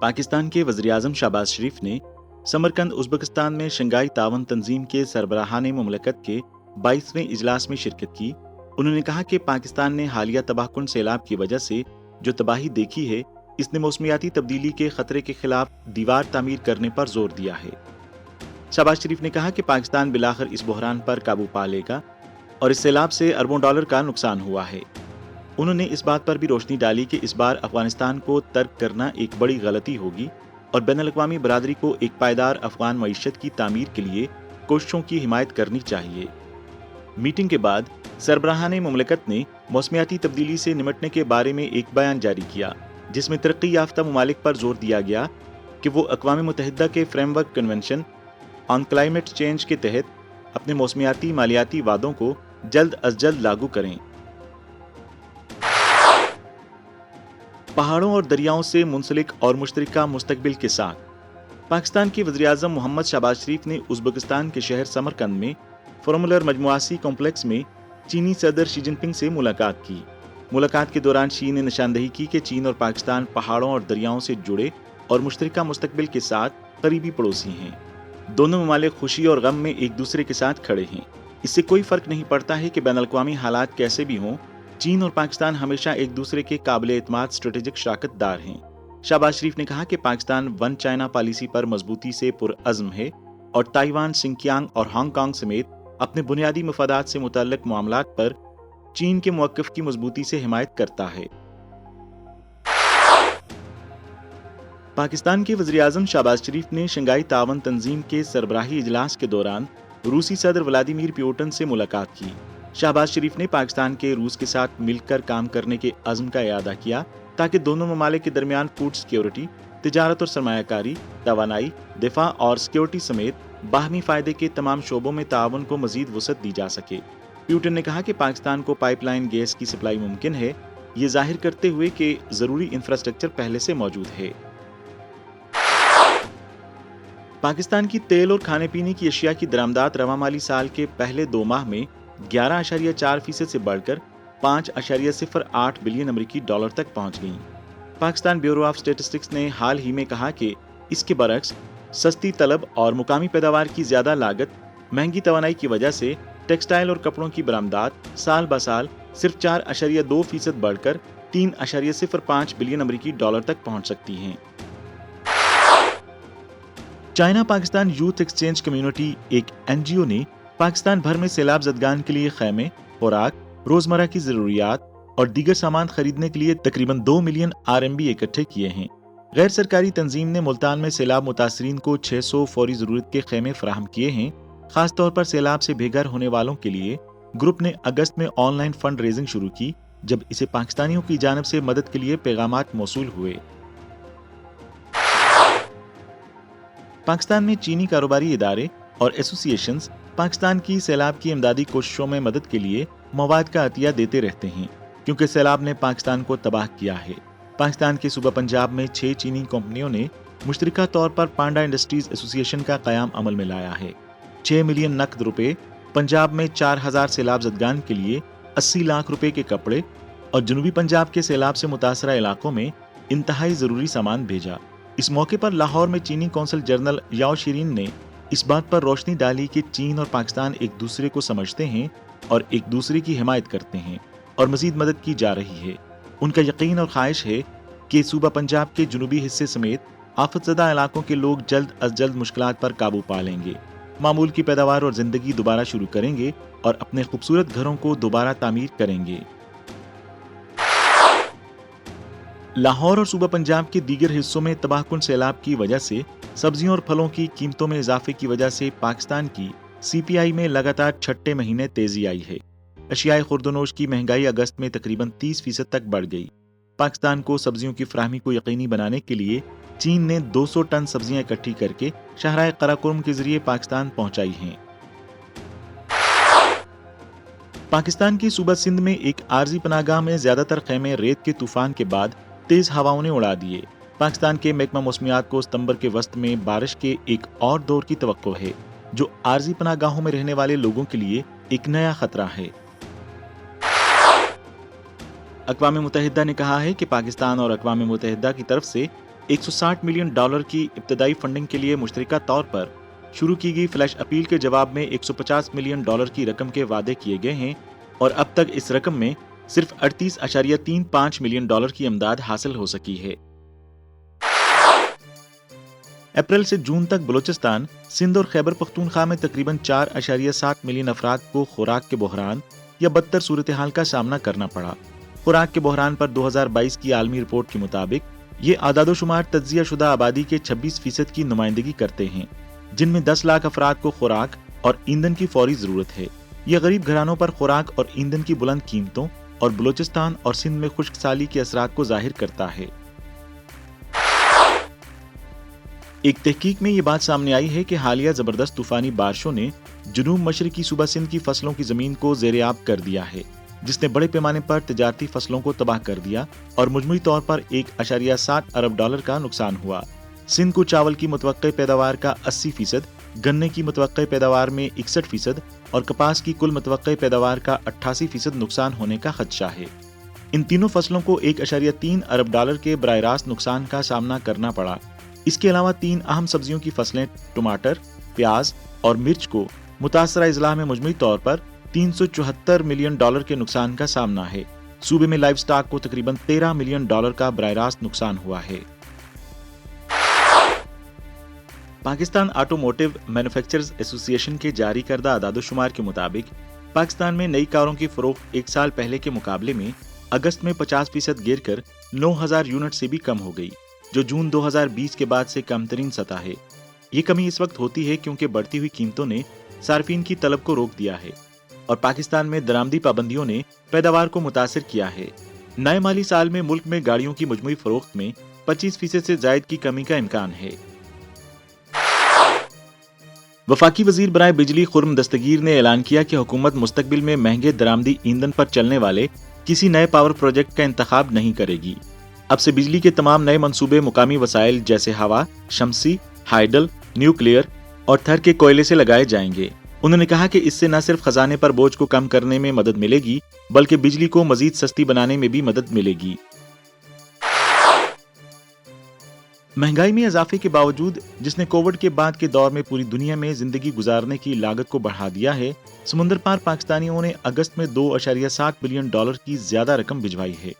पाकिस्तान के वज़ीर-ए-आज़म शहबाज शरीफ ने समरकंद उज़्बेकिस्तान में शंघाई तावन तंजीम के सरबराहाने मुमलकत के 22वें इजलास में शिरकत की। उन्होंने कहा कि पाकिस्तान ने हालिया तबाहकुन सैलाब की वजह से जो तबाही देखी है, इसने मौसमियाती तब्दीली के खतरे के खिलाफ दीवार तामीर करने पर जोर दिया है। शहबाज शरीफ ने कहा कि पाकिस्तान बिलाखिर इस बहरान पर काबू पा लेगा और इस सैलाब से अरबों डॉलर का नुकसान हुआ है। उन्होंने इस बात पर भी रोशनी डाली कि इस बार अफगानिस्तान को तर्क करना एक बड़ी गलती होगी और बैनुल-अक़वामी बरादरी को एक पायदार अफगान मईशत की तामीर के लिए कोशिशों की हिमायत करनी चाहिए। मीटिंग के बाद सरबराहाने मुमलकत ने मौसमियाती तब्दीली से निमटने के बारे में एक बयान जारी किया, जिसमें तरक्की याफ्ता ममालिक पर जोर दिया गया कि वो अक़वाम मुत्तहिदा के framework convention on climate change के तहत अपने मौसमियाती मालियाती वादों को जल्द अज जल्द लागू करें। पहाड़ों और दरियाओं से मुंसलिक और मुश्तरका मुस्तकबिल के साथ पाकिस्तान के वज़ीर-ए-आज़म मोहम्मद शहबाज शरीफ ने उज़्बेकिस्तान के शहर समरकंद में फॉर्मुलर मजमुआसी कॉम्प्लेक्स में चीनी सदर शी जिनपिंग से मुलाकात की। मुलाकात के दौरान शी ने निशानदही की कि चीन और पाकिस्तान पहाड़ों और दरियाओं से जुड़े और मुश्तरका मुस्तकबिल के साथ करीबी पड़ोसी हैं। दोनों ममालिक खुशी और गम में एक दूसरे के साथ खड़े हैं। इससे कोई फर्क नहीं पड़ता है कि बैनुल-अक़वामी हालात कैसे भी हों, चीन और पाकिस्तान हमेशा एक दूसरे के काबिल एतमाद स्ट्रेटेजिक शराकतदार हैं। शहबाज शरीफ ने कहा कि पाकिस्तान वन चाइना पॉलिसी पर मजबूती से पुरअज़्म है और ताइवान, सिंकियांग और हांगकांग समेत अपने बुनियादी मफादात से मुतल्लिक मामलात पर चीन के मौक़िफ़ की मजबूती से हिमायत करता है। पाकिस्तान के वज़ीर-ए-आज़म शहबाज शरीफ ने शंघाई तावन तंजीम के सरबराही इजलास के दौरान रूसी सदर व्लादिमीर पुतिन से मुलाकात की। शहबाज शरीफ ने पाकिस्तान के रूस के साथ मिलकर काम करने के अज़्म का इयादा किया ताकि दोनों ममालिक के दरमियान फूड सिक्योरिटी, तिजारत और सरमायाकारी, तवानाई, दिफा और सिक्योरिटी समेत बाहमी फ़ायदे के तमाम शोबों में ताआवुन को मज़ीद वसअत दी जा सके। पुतिन ने कहा कि पाकिस्तान को पाइपलाइन गैस की सप्लाई मुमकिन है, ये जाहिर करते हुए कि ज़रूरी इंफ्रास्ट्रक्चर पहले से मौजूद है। पाकिस्तान की तेल और खाने पीने की अशिया की दरामदात रवा माली साल के पहले 2 माह में 11.4% से बढ़कर 5.08 बिलियन अमेरिकी डॉलर तक पहुंच गई। पाकिस्तान ब्यूरो ऑफ स्टैटिस्टिक्स ने हाल ही में कहा कि इसके बरक्स सस्ती तलब और मुकामी पैदावार की ज्यादा लागत, महंगी तवानाई की वजह से टेक्सटाइल और कपड़ों की बरामदात साल ब साल सिर्फ 4.2% बढ़कर 3.05 बिलियन अमेरिकी डॉलर तक पहुंच सकती हैं। China Pakistan youth exchange community एक NGO ने पाकिस्तान भर में सैलाब ज़दगान के लिए खैमे, खुराक, रोजमर्रा की जरूरियात और दीगर सामान खरीदने के लिए तकरीबन 2 मिलियन RMB इकट्ठे किए हैं। गैर सरकारी तंजीम ने मुल्तान में सैलाब मुतासरीन को 600 फौरी जरूरत के खैमे फराहम किए हैं। खास तौर पर सैलाब से बेघर होने वालों के लिए ग्रुप ने अगस्त में ऑनलाइन फंड रेजिंग शुरू की, जब इसे पाकिस्तानियों की जानिब से मदद के लिए पैगामात मौसूल हुए। पाकिस्तान में चीनी कारोबारी इदारे और एसोसिएशंस पाकिस्तान की सैलाब की इमदादी कोशिशों में मदद के लिए मवाद का अतिया देते रहते हैं, क्योंकि सैलाब ने पाकिस्तान को तबाह किया है। पाकिस्तान के सूबा पंजाब में 6 चीनी कंपनियों ने मुश्तरका तौर पर पांडा इंडस्ट्रीज एसोसिएशन का क़याम अमल में लाया है। 6 मिलियन नकद रुपए पंजाब में 4000 सैलाब ज़दगान के लिए 80 लाख रुपए के कपड़े और जनूबी पंजाब के सैलाब से मुतासरा इलाकों में इंतहाई ज़रूरी सामान भेजा। इस मौके पर लाहौर में चीनी कौंसल जनरल याओ शीरिन ने इस बात पर रोशनी डाली कि चीन और पाकिस्तान एक दूसरे को समझते हैं और एक दूसरे की हिमायत करते हैं और मजीद मदद की जा रही है। उनका यकीन और ख्वाहिश है कि सूबा पंजाब के जुनूबी हिस्से समेत आफतज़दा इलाकों के लोग जल्द अज जल्द मुश्किलात पर काबू पा लेंगे, मामूल की पैदावार और जिंदगी दोबारा शुरू करेंगे और अपने खूबसूरत घरों को दोबारा तामीर करेंगे। लाहौर और सूबा पंजाब के दीगर हिस्सों में तबाहकुन सैलाब की वजह से सब्जियों और फलों की कीमतों में इजाफे की वजह से पाकिस्तान की CPI में लगातार 6ठे महीने तेजी आई है। अशियाए खुर्दनोश की महंगाई अगस्त में तकरीबन 30% तक बढ़ गई। पाकिस्तान को सब्जियों की फराहमी को यकीनी बनाने के लिए चीन ने 200 टन सब्जियां इकट्ठी करके शाहराह कराकोरम के जरिए पाकिस्तान पहुंचाई हैं। पाकिस्तान की सूबा सिंध में एक आरजी पनागाह में ज्यादातर खैमे रेत के तूफान के बाद तेज हवाओं ने उड़ा दिए। पाकिस्तान के महकमा मौसमियात को सितंबर के वस्त में बारिश के एक और दौर की तवक्को है, जो आरजी पनागाहों में रहने वाले लोगों के लिए एक नया खतरा है। अक़वाम मुत्तहिदा ने कहा है कि पाकिस्तान और अक़वाम मुत्तहिदा की तरफ से $160 मिलियन की इब्तदाई फंडिंग के लिए मुश्तरका तौर पर शुरू की गई फ्लैश अपील के जवाब में $150 मिलियन की रकम के वादे किए गए हैं और अब तक इस रकम में सिर्फ 38.35 मिलियन डॉलर की इमदाद हासिल हो सकी है। अप्रैल से जून तक बलूचिस्तान, सिंध और खैबर पख्तूनख्वा में तकरीबन 4.7 मिलियन अफराद को खुराक के बहरान या बदतर सूरत हाल का सामना करना पड़ा। खुराक के बहरान पर 2022 की आलमी रिपोर्ट के मुताबिक ये आदादोशुमार तज्जिया शुदा आबादी के 26% की नुमाइंदगी करते हैं, जिनमें 10 लाख अफराद को खुराक और ईंधन की फौरी जरूरत है। यह गरीब घरानों पर खुराक और ईंधन की बुलंद कीमतों और बलूचिस्तान और सिंध में खुश्क साली के असरात को जाहिर करता है। एक तहकीक में ये बात सामने आई है कि हालिया जबरदस्त तूफानी बारिशों ने जुनूब मशरकी सूबा सिंध की फसलों की जमीन को ज़ेर-ए-आब कर दिया है, जिसने बड़े पैमाने पर तिजारती फसलों को तबाह कर दिया और मजमूई तौर पर $1.7 अरब का नुकसान हुआ। सिंध को चावल की मुतवक्के पैदावार का 80%, गन्ने की मुतवक्के पैदावार में 61% और कपास की कुल मुतवक्के पैदावार का 88% नुकसान होने का खदशा है। इन तीनों फसलों को $1.3 अरब के बराह रास्त नुकसान का सामना करना पड़ा। इसके अलावा 3 अहम सब्जियों की फसलें टमाटर, प्याज और मिर्च को मुतासरा इजला में मजमूई तौर पर $374 मिलियन के नुकसान का सामना है। सूबे में लाइव स्टॉक को तकरीबन $13 मिलियन का बराह रास्त नुकसान हुआ है। पाकिस्तान ऑटोमोटिव मैन्युफैक्चरर्स एसोसिएशन के जारी करदा आदादोशुमार के मुताबिक पाकिस्तान में नई कारों की फरोख्त एक साल पहले के मुकाबले में अगस्त में 50% गिर कर 9,000 यूनिट से भी कम हो गई, जो जून 2020 के बाद से कम तरीन सतह है। ये कमी इस वक्त होती है क्योंकि बढ़ती हुई कीमतों ने सार्फिन की तलब को रोक दिया है और पाकिस्तान में दरामदी पाबंदियों ने पैदावार को मुतासिर किया है। नए माली साल में मुल्क में गाड़ियों की मजमूई फरोख्त में 25% से जायद की कमी का इम्कान है। वफाकी वजीर बराए बिजली खुर्म दस्तगीर ने ऐलान किया कि हुकूमत मुस्तकबिल में महंगे दरामदी ईंधन पर चलने वाले किसी नए पावर प्रोजेक्ट का इंतखाब नहीं करेगी। अब से बिजली के तमाम नए मंसूबे मुकामी वसाइल जैसे हवा, शमसी, हाइडल, न्यूक्लियर और थर के कोयले से लगाए जाएंगे। उन्होंने कहा कि इससे न सिर्फ खजाने पर बोझ को कम करने में मदद मिलेगी, बल्कि बिजली को मजीद सस्ती बनाने में भी मदद मिलेगी। महंगाई में इजाफे के बावजूद, जिसने कोविड के बाद के दौर में पूरी दुनिया में जिंदगी गुजारने की लागत को बढ़ा दिया है, समुंदर पार पाकिस्तानियों ने अगस्त में $2.7 बिलियन की ज्यादा रकम भिजवाई है।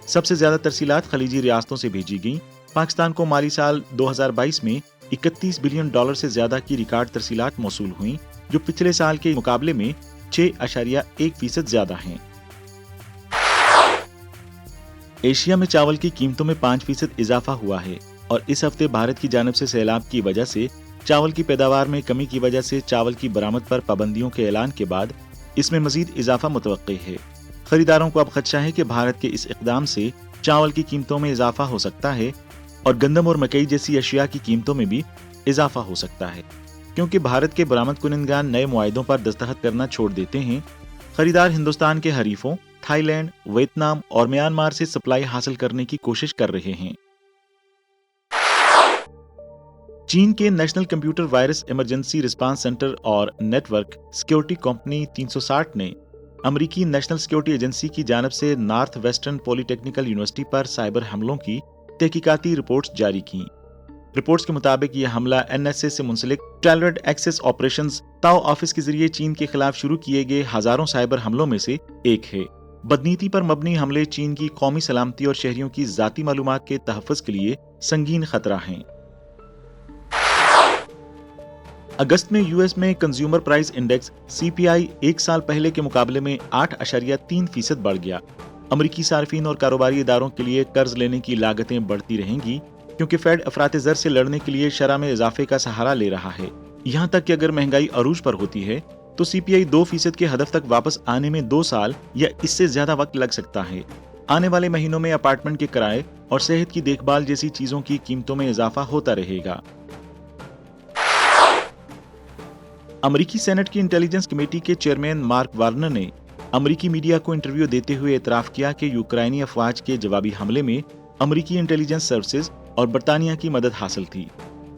सबसे ज्यादा तरसीलात खलीजी रियासतों से भेजी गईं। पाकिस्तान को माली साल 2022 में $31 बिलियन से ज्यादा की रिकॉर्ड तरसीलात मौसूल हुई, जो पिछले साल के मुकाबले में 6.1% ज्यादा हैं। एशिया में चावल की कीमतों में 5% इजाफा हुआ है और इस हफ्ते भारत की जानिब से सैलाब की वजह से चावल की पैदावार में कमी की वजह से चावल की बरामद पर पाबंदियों के ऐलान के बाद इसमें मजीद इजाफा मुतवक्के है। खरीदारों को अब खदशा है कि भारत के इस इकदाम से चावल की कीमतों में इजाफा हो सकता है और गंदम और मकई जैसी अशिया की कीमतों में भी इजाफा हो सकता है, क्योंकि भारत के बरामद कुनिंदगान नए मुआहिदों पर दस्तखत करना छोड़ देते हैं। खरीदार हिंदुस्तान के हरीफों थाईलैंड, वियतनाम और म्यांमार से सप्लाई हासिल करने की कोशिश कर रहे हैं। चीन के national computer virus emergency response centre और नेटवर्क सिक्योरिटी कंपनी 360 ने अमेरिकी नेशनल सिक्योरिटी एजेंसी की जानिब से नॉर्थ वेस्टर्न पॉलिटेक्निकल यूनिवर्सिटी पर साइबर हमलों की तहकीकाती रिपोर्ट्स जारी की। रिपोर्ट्स के मुताबिक यह हमला NSA से मुंसलिक टैलरेड एक्सेस ऑपरेशंस ताओ ऑफिस के जरिए चीन के खिलाफ शुरू किए गए हजारों साइबर हमलों में से एक है। बदनीति पर मबनी हमले चीन की कौमी सलामती और शहरियों की जाती मालूमात के तहफ़्फ़ुज़ के लिए संगीन खतरा हैं। अगस्त में यूएस में कंज्यूमर प्राइस इंडेक्स CPI एक साल पहले के मुकाबले में 8.3% बढ़ गया। अमरीकी सार्फिन और कारोबारी इदारों के लिए कर्ज लेने की लागतें बढ़ती रहेंगी, क्योंकि फेड अफरात ज़र से लड़ने के लिए शरह में इजाफे का सहारा ले रहा है। यहाँ तक कि अगर महंगाई अरूज पर होती है तो CPI 2% के हदफ तक वापस आने में 2 साल या इससे ज्यादा वक्त लग सकता है। आने वाले महीनों में अपार्टमेंट के किराए और सेहत की देखभाल जैसी चीजों की कीमतों में इजाफा होता रहेगा। अमरीकी सेनेट की इंटेलिजेंस कमेटी के चेयरमैन मार्क वार्नर ने अमरीकी मीडिया को इंटरव्यू देते हुए एतराफ किया कि यूक्राइनी अफवाज के जवाबी हमले में अमरीकी इंटेलिजेंस सर्विसेज और बरतानिया की मदद हासिल थी।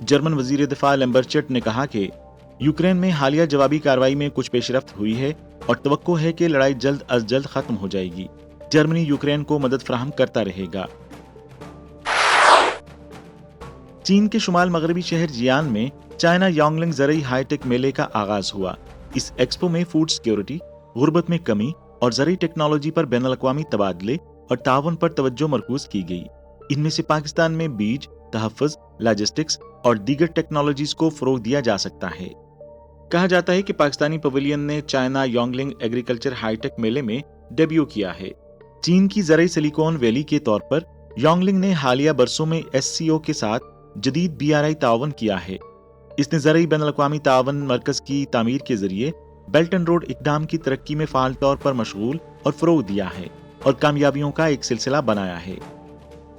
जर्मन वजीर दिफा लैम्बर्चट ने कहा कि यूक्रेन में हालिया जवाबी कार्रवाई में कुछ पेशरफ्त हुई है और तवक्को है कि लड़ाई जल्द अज जल्द खत्म हो जाएगी। जर्मनी यूक्रेन को मदद फराहम करता रहेगा। چین کے شمال مغربی شہر جیان میں چائنا یونگلنگ زرعی ہائی ٹیک میلے کا آغاز ہوا۔ اس ایکسپو میں فوڈ سیکیورٹی، غربت میں کمی اور زرعی ٹیکنالوجی پر بین الاقوامی تبادلے اور تعاون پر توجہ مرکوز کی گئی۔ ان میں سے پاکستان میں بیج، تحفظ، لاجسٹکس اور دیگر ٹیکنالوجیز کو فروغ دیا جا سکتا ہے۔ کہا جاتا ہے کہ پاکستانی پویلین نے چائنا یونگلنگ ایگریکلچر ہائی ٹیک میلے میں ڈیبیو کیا ہے۔ چین کی زرعی سلیکون ویلی کے طور پر یونگلنگ نے حالیہ برسوں میں SCO کے ساتھ جدید BRI تعاون کیا ہے۔ اس نے زرعی بین الاقوامی تعاون مرکز کی تعمیر کے ذریعے بیلٹ اینڈ روڈ اقدام کی ترقی میں فعال طور پر مشغول اور فروغ دیا ہے اور کامیابیوں کا ایک سلسلہ بنایا ہے۔